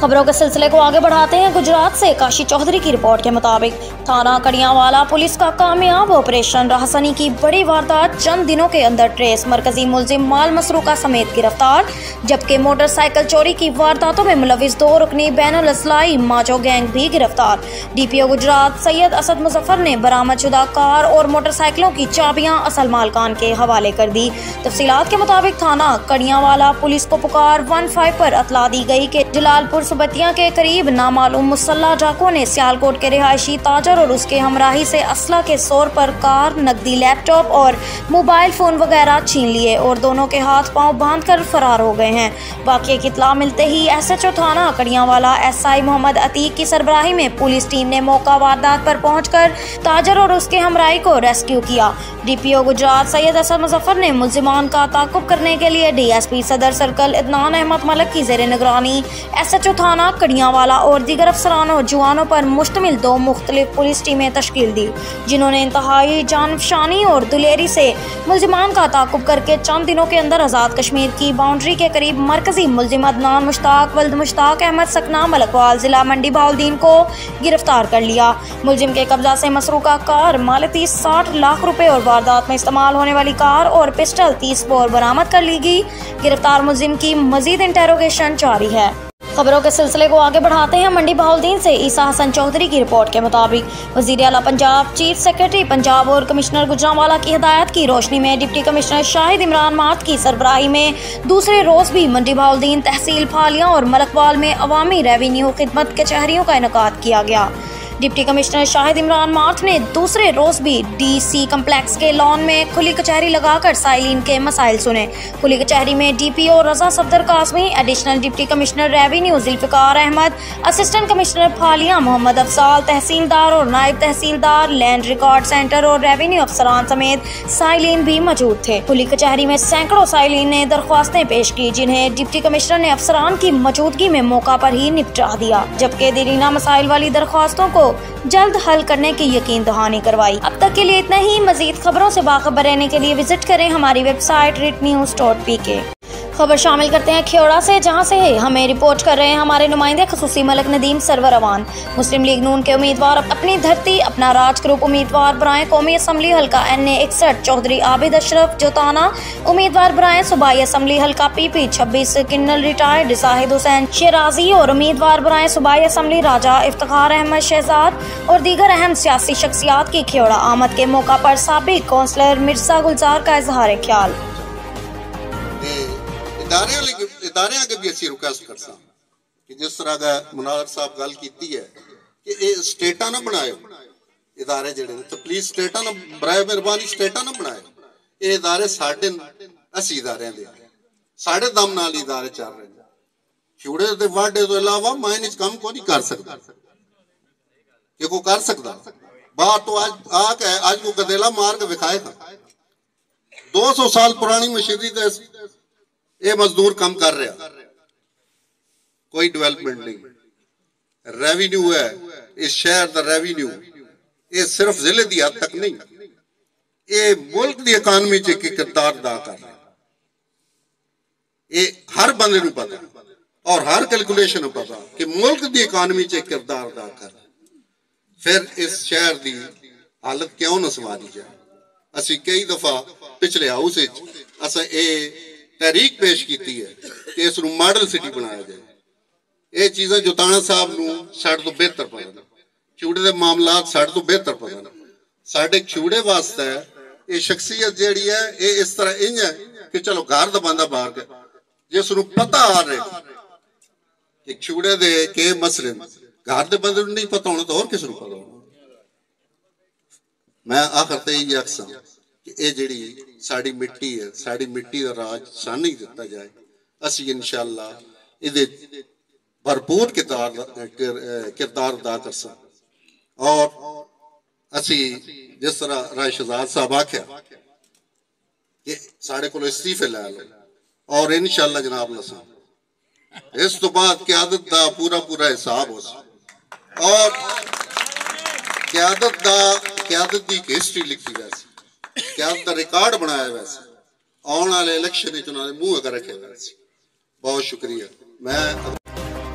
खबरों के सिलसिले को आगे बढ़ाते हैं। गुजरात से काशी चौधरी की रिपोर्ट के मुताबिक थाना कड़ियांवाला पुलिस का कामयाब ऑपरेशन राहसनी की बड़ी वारदात चंद दिनों के अंदर ट्रेस। मरकजी मुलजिम माल मसरूका समेत गिरफ्तार, जबकि मोटरसाइकिल चोरी की वारदातों में मुलविस 2 रुकनी बैनुल अस्लाई माजो गैंग भी गिरफ्तार। डीपीओ गुजरात सैयद असद मुजफ्फर ने बरामदशुदा कार और मोटरसाइकिलों की चाबियां असल मालकान के हवाले कर दी। तफसीलात के मुताबिक थाना कड़ियांवाला पुलिस को पुकार 15 पर अतला दी गई कि जलालपुर सुबतिया के करीब नामालूम मुसल्ला डाकुओं ने सियालकोट के रिहायशी ताजर और उसके हमराही से असला के सौर पर कार, नकदी, लैपटॉप और मोबाइल फोन वगैरह छीन लिए और दोनों के हाथ पांव बांधकर फरार हो गए हैं। वाकये की इत्तला मिलते ही एसएचओ थाना कड़ियांवाला एसआई मोहम्मद अतीक की सरबराही में पुलिस टीम ने मौका वारदात पर पहुंचकर ताजर और उसके हमराही को रेस्क्यू किया। डीपीओ गुजरात सैयद असद मुजफ्फर ने मुल्जिमान का ताकुब करने के लिए डीएसपी सदर सर्कल इदनान अहमद मलिक की जेर निगरानी एसएचओ थाना कड़ियांवाला और दीगर अफसरान और जवानों पर मुश्तमिल 2 मुख्तलिफ पुलिस टीमें तश्कील दी, जिन्होंने इंतहाई जानफशानी और दुलेरी से मुल्जिमान का ताकुब करके चंद दिनों के अंदर आज़ाद कश्मीर की बाउंड्री के करीब मरकजी मुल्जिम अदनान मुश्ताक वल्द मुश्ताक अहमद सकना मलकवाल जिला मंडी बहाउद्दीन को गिरफ्तार कर लिया। मुल्जिम के कब्जा से मसरूका कार, मालती 60 लाख रुपए और वारदात में इस्तेमाल होने वाली कार और पिस्टल 30 बोर बरामद कर ली गई। गिरफ्तार मुल्जिम की मजीद इंटेरोगेशन जारी है। खबरों के सिलसिले को आगे बढ़ाते हैं। मंडी बहाउद्दीन से ईसा हसन चौधरी की रिपोर्ट के मुताबिक वज़ीर आला पंजाब, चीफ सेक्रेटरी पंजाब और कमिश्नर गुजरांवाला की हिदायत की रोशनी में डिप्टी कमिश्नर शाहिद इमरान मात की सरबराही में दूसरे रोज भी मंडी बहाउद्दीन, तहसील फालियां और मलकवाल में अवामी रेवेन्यू खिदमत कचहरियों का इनेकाद किया गया। Deputy commissioner Shahid Imran math ने दूसरे रोज भी डीसी कम्प्लेक्स के लॉन में खुली कचहरी लगाकर साइलिन के मसाइल सुने। खुली कचहरी में DPO Raza Safdar Qasmi, additional deputy commissioner revenue Zulfiqar Ahmad, assistant commissioner Phalia Mohammad Afzal, tehsildar और नायब तहसीलदार, लैंड रिकॉर्ड सेंटर और रेवेन्यू अफसरान समेत साइलिन भी मौजूद थे। खुली कचहरी में सैकड़ों साइलिन ने दरख्वास्तें पेश की, जिन्हें डिप्टी कमिश्नर ने अफसरान की मौजूदगी में मौका पर ही निपटा दिया, जबकि देरीना मसाइल वाली दरख्वास्तों को जल्द हल करने की यकीन दहानी करवाई। अब तक के लिए इतना ही। मजीद खबरों से बाखबर रहने के लिए विजिट करें हमारी वेबसाइट ritnews.pk। खबर शामिल करते हैं खेड़ा से, जहां से हमें रिपोर्ट कर रहे हैं हमारे नुमाइंदे खसूसी मलक नदीम सरवर अवान। मुस्लिम लीग नून के उम्मीदवार अपनी धरती अपना राज ग्रुप उम्मीदवार बराए कौमी असम्बली हल्का NA 61 चौधरी आबिद अशरफ जोताना, उम्मीदवार बराए सूबाई असम्बली हल्का PP 26 किन्नल रिटायर्ड जाहिद हुसैन शेराजी और उम्मीदवार बराए सूबाई असम्बली राजा इफ्तिखार अहमद शहजाद और दीगर अहम सियासी शख्सियात की खेड़ा आमद के मौका पर साबिक कौंसलर मिर्जा गुलजार का इजहार ख्याल। इदारे अगे भी असी रिक्वेस्ट कर कि जिस तरह का मुनावर साहब गल की है कि ये स्टेटा ना बनाए इदारे जड़े, तो प्लीज स्टेटा ना बराए मेहरबानी स्टेटा ना बनाए। ये इदारे साढ़े असी इदारे साढ़े दम नाल इदारे चल रहे हैं। चूड़े के वाडे तो इलावा मैं इन कम को नहीं कर सकता, ये को कर सकता बात तो आज आके आज को गदेला मार के विखाएगा। 200 साल पुरानी मशीनरी ये मजदूर कम कर रहा, कोई डेवलपमेंट नहीं। रेवेन्यू है इस शहर का रेवेन्यू, ये सिर्फ जिले की हद तक नहीं, ये मुल्क की इकानमी च किरदार अदा कर रहा। ये हर बंदे को पता और हर कैलकुलेशन पता कि मुल्क की इकानमी च किरदार अदा कर रहा। फिर इस शहर की हालत क्यों न संवारी जाए। असी कई दफा पिछले हाउस असा तहरीक पेश की है कि इस मॉडल सिटी बनाया जाए। ये चीज़ें जोताना साहब नूं साडे तो बेहतर पता ने, चूड़े के मामलात साडे तो बेहतर पता ने। साडे चूड़े वास्ते ये शख्सियत जिहड़ी है ये इस तरह इंज है कि चलो घर का बंदा बाहर गया, जिस नूं पता आ रहा कि चूड़े दे के मसले घर के बंदे नहीं पता होना तो और किस नूं पता होना। मैं आखिर ते यही आखसा कि ये जिहड़ी साड़ी मिट्टी है, साड़ी मिट्टी का राज सान ही दिता जाए। असी इंशाअल्लाह इहदे भरपूर किरदार अदा कर सकते। और असी जिस तरह राय शहजाद साहब आख्या कि साढ़े को इस्तीफे लै लो और इंशाअल्लाह जनाब लसा इस तो बाद क्यादत का पूरा पूरा हिसाब हो और क्यादत की हिस्ट्री लिखी वैसे, क्यादत का रिकॉर्ड बनाया वैसे, आने वाले इलेक्शन मुंह अगर रखे वैसे। बहुत शुक्रिया। मैं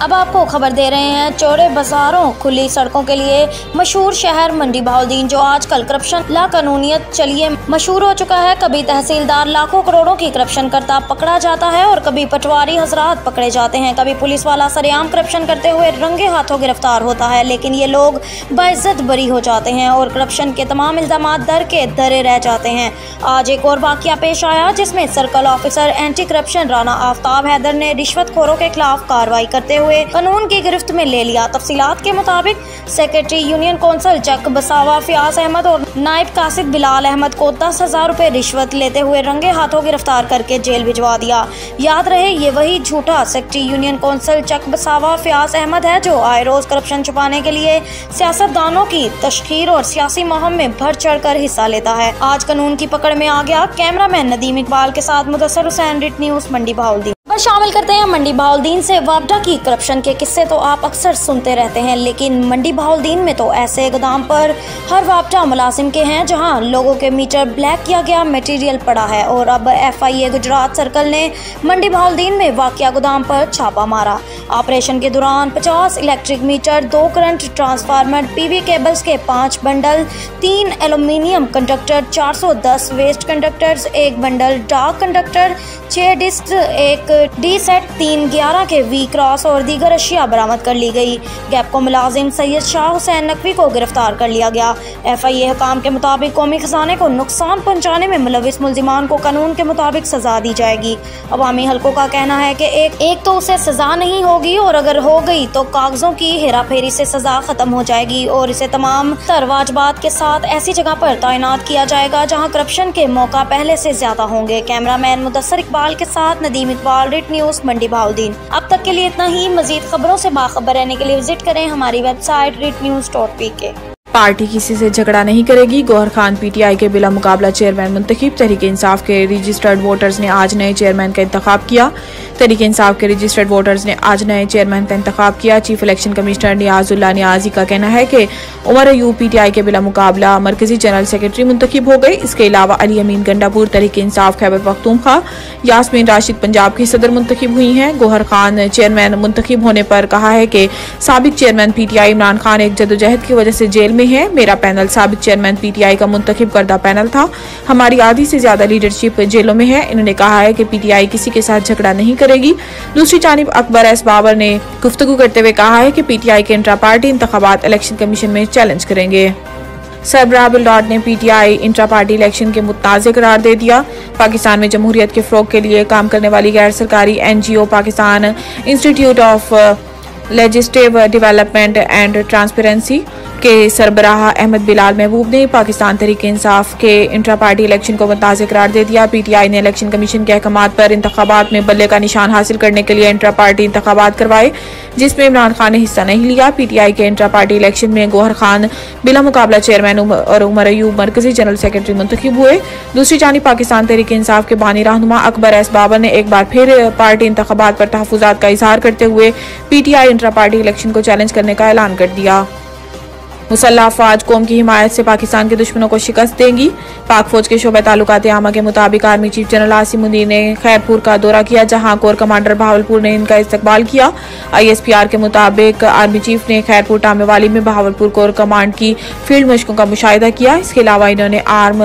अब आपको खबर दे रहे हैं चौड़े बाजारों खुली सड़कों के लिए मशहूर शहर मंडी बहाउद्दीन, जो आजकल करप्शन लाकानूनियत चलिए मशहूर हो चुका है। कभी तहसीलदार लाखों करोड़ों की करप्शन करता पकड़ा जाता है और कभी पटवारी हजरात पकड़े जाते हैं, कभी पुलिस वाला सरेआम करप्शन करते हुए रंगे हाथों गिरफ्तार होता है, लेकिन ये लोग बाइज्जत बरी हो जाते हैं और करप्शन के तमाम इल्जामात दर के दरे रह जाते हैं। आज एक और वाकया पेश आया जिसमें circle officer anti corruption Rana Aftab Haider ने रिश्वतखोरों के खिलाफ कार्रवाई करते हुए कानून की गिरफ्त में ले लिया। तफसीलात के मुताबिक सेक्रेटरी यूनियन कौंसिल चक बसावा फयाज अहमद और नायब कासिद बिलाल अहमद को 10,000 रुपए रिश्वत लेते हुए रंगे हाथों गिरफ्तार करके जेल भिजवा दिया। याद रहे, ये वही झूठा सेक्रेटरी यूनियन कौंसिल चक बसावा फयाज अहमद है जो आए रोज करप्शन छुपाने के लिए सियासतदानों की तशखीर और सियासी मुहिम में बढ़ चढ़ कर हिस्सा लेता है। आज कानून की पकड़ में आ गया। कैमरामैन नदीम इकबाल के साथ मुदस्सर हुसैन, रिट न्यूज़, मंडी बहाउद्दीन। शामिल करते हैं मंडी बहाउद्दीन से। वापडा की करप्शन के किस्से तो आप अक्सर सुनते रहते हैं, लेकिन मंडी बहाउद्दीन में तो ऐसे गोदाम पर हर वापडा मुलाजिम के हैं जहां लोगों के मीटर ब्लैक किया गया मटेरियल पड़ा है। और अब FIA गुजरात सर्कल ने मंडी बहाउद्दीन में वाकया गोदाम पर छापा मारा। ऑपरेशन के दौरान 50 electric meter, 2 current transformer, PV cables के 5 bundle, 3 aluminium conductor, 410 waste conductors, 1 bundle dark conductor, 6 disc, 1 D set, 3 11 के V क्रॉस और दीगर अशिया बरामद कर ली गई। गैपको मुलाजिम सैयद शाह हुसैन नकवी को गिरफ्तार कर लिया गया। FIA हकाम के मुताबिक कौमी खजाने को नुकसान पहुंचाने में मुलविस मुल्जिमान को कानून के मुताबिक सजा दी जाएगी। अवामी हलकों का कहना है कि एक तो उसे सजा नहीं होगी और अगर हो गई तो कागजों की हेरा फेरी से सजा खत्म हो जाएगी और इसे तमाम तरवाजबात के साथ ऐसी जगह पर तैनात किया जाएगा जहाँ करप्शन के मौका पहले से ज्यादा होंगे। कैमरामैन मुदस्सर इकबाल के साथ नदीम इकबाल, रिट न्यूज़, मंडी बहाउद्दीन। अब तक के लिए इतना ही। मजीद खबरों से बाखबर रहने के लिए विजिट करें हमारी वेबसाइट ritnews.pk। पार्टी किसी से झगड़ा नहीं करेगी। गौहर खान PTI के बिला मुकाबला चेयरमैन मुंतखब। तहरीक इंसाफ के रजिस्टर्ड वोटर्स ने आज नए चेयरमैन का इंतखाब किया। तहरीक इंसाफ के रजिस्टर्ड वोटर्स ने आज नए चेयरमैन का इंतखाब किया। चीफ इलेक्शन कमिश्नर नियाजुल्लाह नियाजी का कहना है कि उमर अयूब PTI के बिला मुकाबला मरकजी जनरल सेक्रेटरी मुंतखब हो गई। इसके अलावा अली अमीन गंडापुर तहरीक इंसाफ खैबर पख्तूनख्वा, यास्मीन राशिद पंजाब की सदर मुंतखब हुई हैं। गौहर खान चेयरमैन मुंतखब होने पर कहा है कि साबिक चेयरमैन PTI इमरान खान एक जदोजहद की वजह से जेल में है। मेरा पैनल साबिक चेयरमैन PTI का मुंतखब करदा पैनल था। हमारी आधी से ज्यादा लीडरशिप जेलों में है। इन्होंने कहा है कि PTI किसी के साथ झगड़ा नहीं करेगी। दूसरी जानिब अकबर एस बाबर ने गुफ्तगू करते हुए कहा है कि PTI के इंट्रा पार्टी इंतखाबात इलेक्शन कमीशन में चैलेंज करेंगे। सरबराह बिलडॉट ने PTI इंट्रा पार्टी इलेक्शन के मुताज़ करार दे दिया। पाकिस्तान में जमहूरियत के फ़रोग़ के लिए काम करने वाली गैर सरकारी NGO Pakistan institute of legislative development and transparency के सरबराह अहमद बिलाल महबूब ने पाकिस्तान तहरीक इंसाफ के इंट्रा पार्टी इलेक्शन को मुताज़ करार दे दिया। PTI ने इलेक्शन कमीशन के अहकामात पर इंतखाबात में बल्ले का निशान हासिल करने के लिए इंट्रा पार्टी इंतखाबात करवाए, जिसमें इमरान खान ने हिस्सा नहीं लिया। PTI के इंट्रा पार्टी इलेक्शन में गौहर खान बिला मुकाबला चेयरमैन और उमर अयूब मरकजी जनरल सेक्रेटरी मुंतखब हुए। दूसरी जानिब पाकिस्तान तहरीक इंसाफ के बानी रहनुमा अकबर एस बाबर ने एक बार फिर पार्टी इंतखाबात पर तहफ़्फ़ुज़ात का इजहार करते हुए PTI इंट्रा पार्टी इलेक्शन को चैलेंज करने का ऐलान कर दिया। मुसल्लह अफवाज कौम की हिमायत से पाकिस्तान के दुश्मनों को शिकस्त देंगी। पाक फौज के शोबे ताल्लुकात आमा के मुताबिक army chief general Asim Munir ने खैरपुर का दौरा किया, जहां कोर कमांडर बहावलपुर ने इनका इस्तकबाल किया। ISPR के मुताबिक आर्मी चीफ ने खैरपुर टामेवाली में बहावलपुर कोर कमांड की फील्ड मशकों का मुशाहिदा किया। इसके अलावा इन्होंने arm,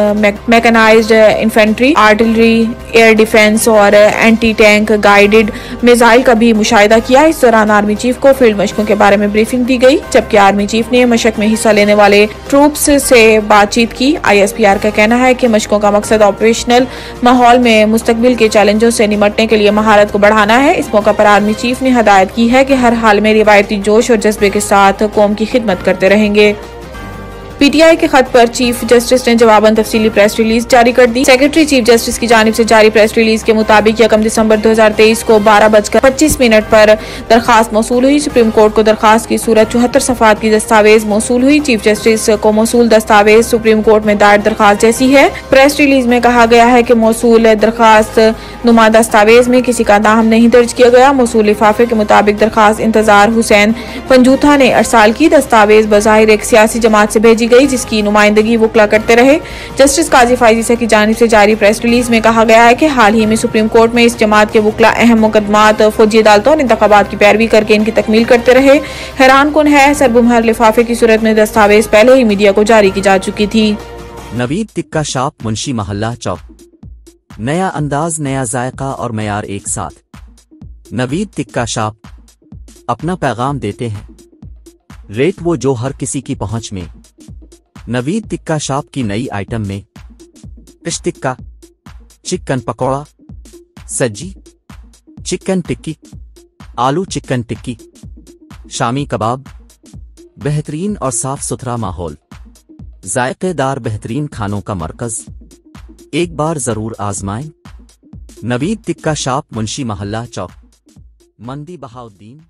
mechanised infantry, artillery, air defence और एंटी टैंक गाइडेड मिसाइल का भी मुशाहिदा किया। इस दौरान आर्मी चीफ को फील्ड मशकों के बारे में ब्रीफिंग दी गई, जबकि आर्मी चीफ ने मशक में हिस्सा लेने वाले ट्रूप्स से बातचीत की। ISPR का कहना है कि मशकों का मकसद ऑपरेशनल माहौल में मुस्तकबिल के चैलेंजों से निपटने के लिए महारत को बढ़ाना है। इस मौका पर आर्मी चीफ ने हदायत की है कि हर हाल में रिवायती जोश और जज्बे के साथ कौम की खिदमत करते रहेंगे। PTI के खत पर चीफ जस्टिस ने जवाबन तफसीली प्रेस रिलीज जारी कर दी। सेक्रेटरी चीफ जस्टिस की जानिब से जारी प्रेस रिलीज के मुताबिक 1 दिसंबर 2023 को 12:25 पर दरखास्त मौसूल हुई। सुप्रीम कोर्ट को दरखास्त की सूरत 74 सफ़ात की दस्तावेज मौसूल हुई। चीफ जस्टिस को मौसूल दस्तावेज सुप्रीम कोर्ट में दायर दरखास्त जैसी है। प्रेस रिलीज में कहा गया है कि मौसूल दरखास्त नुमा दस्तावेज में किसी का नाम नहीं दर्ज किया गया। मौसूल लिफाफे के मुताबिक दरखास्त इंतजार हुसैन पंजूथा ने अरसाल की। दस्तावेज बज़ाहिर एक सियासी जमात से भेजी गई, जिसकी नुमाइंदगी वकला करते रहे। जस्टिस काजी फायजी की जानिब से जारी प्रेस रिलीज में कहा गया है कि हाल ही में सुप्रीम कोर्ट में इस जमात के वकला अहम मुकदमात फौजी अदालतों और इंतखाबात की पैरवी करके इनकी तकमील करते रहे। हैरान कुन है, सरबुमहर लिफाफे की सूरत में दस्तावेज पहले ही मीडिया को जारी की जा चुकी थी। नवीद टिक्का शॉप, मुंशी मोहल्ला चौक। नया अंदाज, नया जायका और मयार एक साथ। नवीद टिक्का शॉप अपना पैगाम देते हैं, रेट वो जो हर किसी की पहुंच में। नवीद टिक्का शॉप की नई आइटम में फिश टिक्का, चिकन पकौड़ा, सज्जी, चिकन टिक्की, आलू चिकन टिक्की, शामी कबाब, बेहतरीन और साफ सुथरा माहौल, जायकेदार बेहतरीन खानों का मरकज। एक बार जरूर आजमाएं। नवीद टिक्का शॉप, मुंशी मोहल्ला चौक, मंदी बहाउद्दीन।